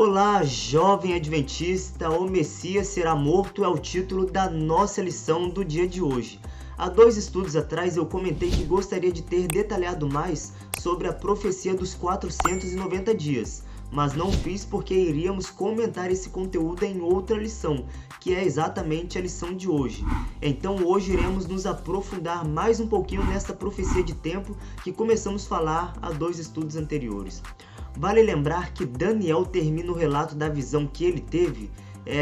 Olá, jovem adventista, o Messias será morto é o título da nossa lição do dia de hoje. Há 2 estudos atrás eu comentei que gostaria de ter detalhado mais sobre a profecia dos 490 dias, mas não fiz porque iríamos comentar esse conteúdo em outra lição, que é exatamente a lição de hoje. Então hoje iremos nos aprofundar mais um pouquinho nessa profecia de tempo que começamos a falar há 2 estudos anteriores. Vale lembrar que Daniel termina o relato da visão que ele teve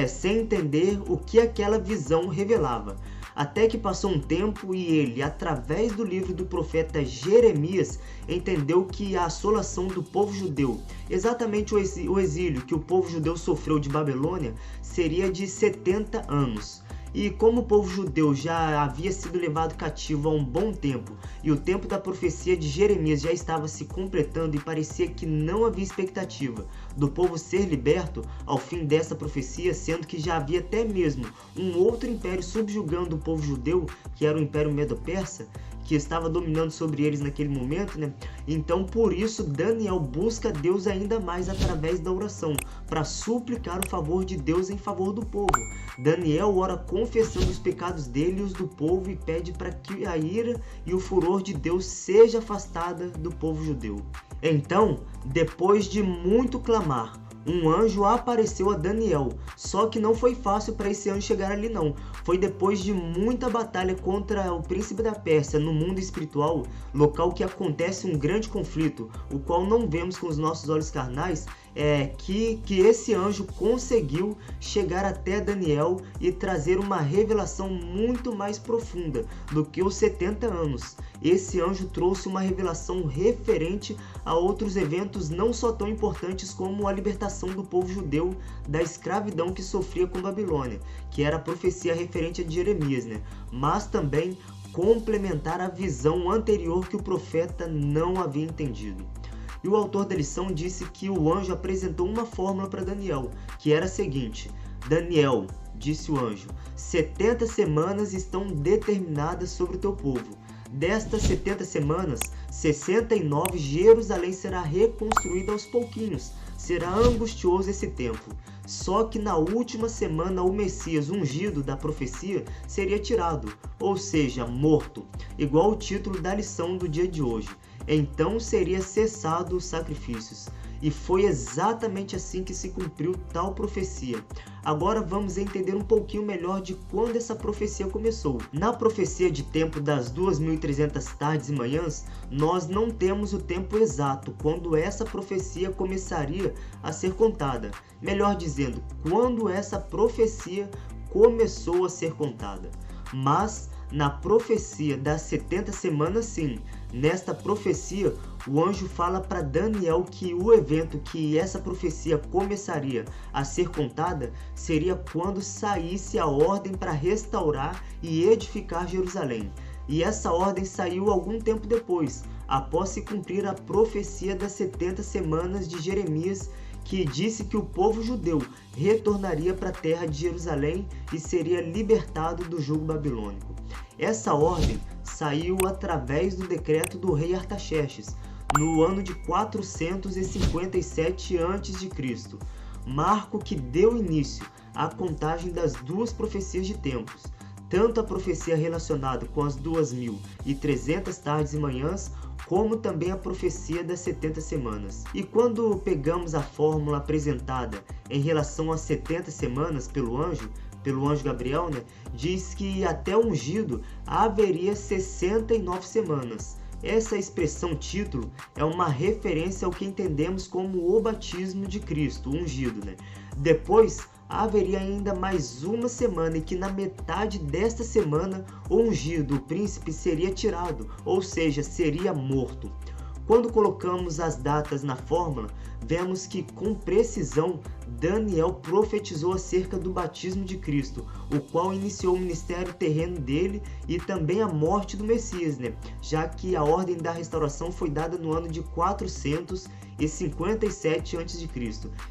sem entender o que aquela visão revelava. Até que passou um tempo e ele, através do livro do profeta Jeremias, entendeu que a assolação do povo judeu, exatamente o exílio que o povo judeu sofreu de Babilônia, seria de 70 anos. E como o povo judeu já havia sido levado cativo há um bom tempo, e o tempo da profecia de Jeremias já estava se completando e parecia que não havia expectativa do povo ser liberto ao fim dessa profecia, sendo que já havia até mesmo um outro império subjugando o povo judeu, que era o Império Medo-Persa, que estava dominando sobre eles naquele momento, né? Então, por isso, Daniel busca Deus ainda mais através da oração, para suplicar o favor de Deus em favor do povo. Daniel ora confessando os pecados dele e os do povo e pede para que a ira e o furor de Deus seja afastada do povo judeu. Então, depois de muito clamar, um anjo apareceu a Daniel, só que não foi fácil para esse anjo chegar ali não. Foi depois de muita batalha contra o príncipe da Pérsia no mundo espiritual, local que acontece um grande conflito, o qual não vemos com os nossos olhos carnais, que esse anjo conseguiu chegar até Daniel e trazer uma revelação muito mais profunda do que os 70 anos. Esse anjo trouxe uma revelação referente a outros eventos não só tão importantes como a libertação do povo judeu da escravidão que sofria com Babilônia, que era a profecia referente a Jeremias, né? Mas também complementar a visão anterior que o profeta não havia entendido. E o autor da lição disse que o anjo apresentou uma fórmula para Daniel, que era a seguinte: Daniel, disse o anjo, 70 semanas estão determinadas sobre o teu povo. Destas 70 semanas, 69 Jerusalém será reconstruída aos pouquinhos. Será angustioso esse tempo. Só que na última semana o Messias ungido da profecia seria tirado, ou seja, morto, igual o título da lição do dia de hoje. Então seria cessado os sacrifícios. E foi exatamente assim que se cumpriu tal profecia. Agora vamos entender um pouquinho melhor de quando essa profecia começou. Na profecia de tempo das 2.300 tardes e manhãs, nós não temos o tempo exato quando essa profecia começaria a ser contada. Melhor dizendo, quando essa profecia começou a ser contada. Mas na profecia das 70 semanas, sim. Nesta profecia, o anjo fala para Daniel que o evento que essa profecia começaria a ser contada seria quando saísse a ordem para restaurar e edificar Jerusalém. E essa ordem saiu algum tempo depois, após se cumprir a profecia das 70 semanas de Jeremias, que disse que o povo judeu retornaria para a terra de Jerusalém e seria libertado do jugo babilônico. Essa ordem saiu através do decreto do rei Artaxerxes, no ano de 457 a.C., marco que deu início à contagem das 2 profecias de tempos, tanto a profecia relacionada com as 2.300 tardes e manhãs, como também a profecia das 70 semanas. E quando pegamos a fórmula apresentada em relação às 70 semanas pelo anjo Gabriel, né, diz que até o ungido haveria 69 semanas. Essa expressão título é uma referência ao que entendemos como o batismo de Cristo, o ungido, né? Depois haveria ainda mais uma semana e que na metade desta semana o ungido, o príncipe, seria tirado, ou seja, seria morto. Quando colocamos as datas na fórmula, vemos que com precisão Daniel profetizou acerca do batismo de Cristo, o qual iniciou o ministério terreno dele e também a morte do Messias, né? Já que a ordem da restauração foi dada no ano de 457 a.C.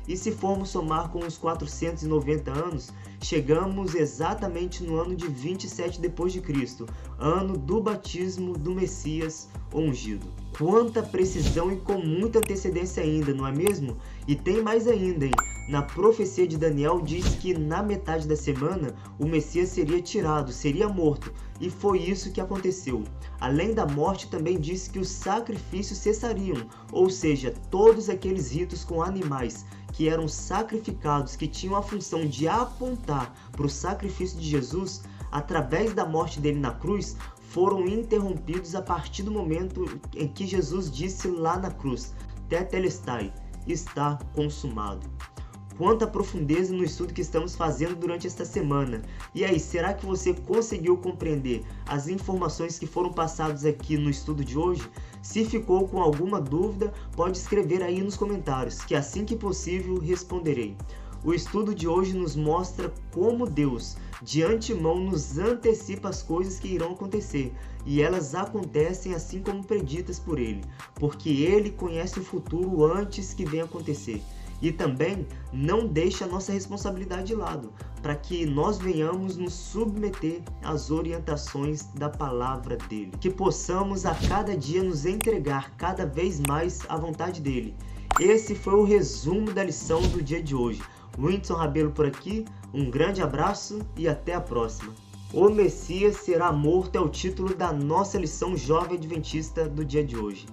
E se formos somar com os 490 anos, chegamos exatamente no ano de 27 depois de Cristo, ano do batismo do Messias ungido. Quanta precisão e com muita antecedência ainda, não é mesmo? E tem mais ainda, hein? Na profecia de Daniel diz que na metade da semana o Messias seria tirado, seria morto. E foi isso que aconteceu. Além da morte, também disse que os sacrifícios cessariam, ou seja, todos aqueles ritos com animais que eram sacrificados, que tinham a função de apontar para o sacrifício de Jesus, através da morte dele na cruz, foram interrompidos a partir do momento em que Jesus disse lá na cruz: Tetelestai, está consumado. Quanta profundeza no estudo que estamos fazendo durante esta semana. E aí, será que você conseguiu compreender as informações que foram passadas aqui no estudo de hoje? Se ficou com alguma dúvida, pode escrever aí nos comentários, que assim que possível responderei. O estudo de hoje nos mostra como Deus, de antemão, nos antecipa as coisas que irão acontecer, e elas acontecem assim como preditas por Ele, porque Ele conhece o futuro antes que venha acontecer. E também não deixa a nossa responsabilidade de lado, para que nós venhamos nos submeter às orientações da palavra dele. Que possamos a cada dia nos entregar cada vez mais à vontade dele. Esse foi o resumo da lição do dia de hoje. Whindersson Rabelo por aqui, um grande abraço e até a próxima. O Messias será morto é o título da nossa lição Jovem Adventista do dia de hoje.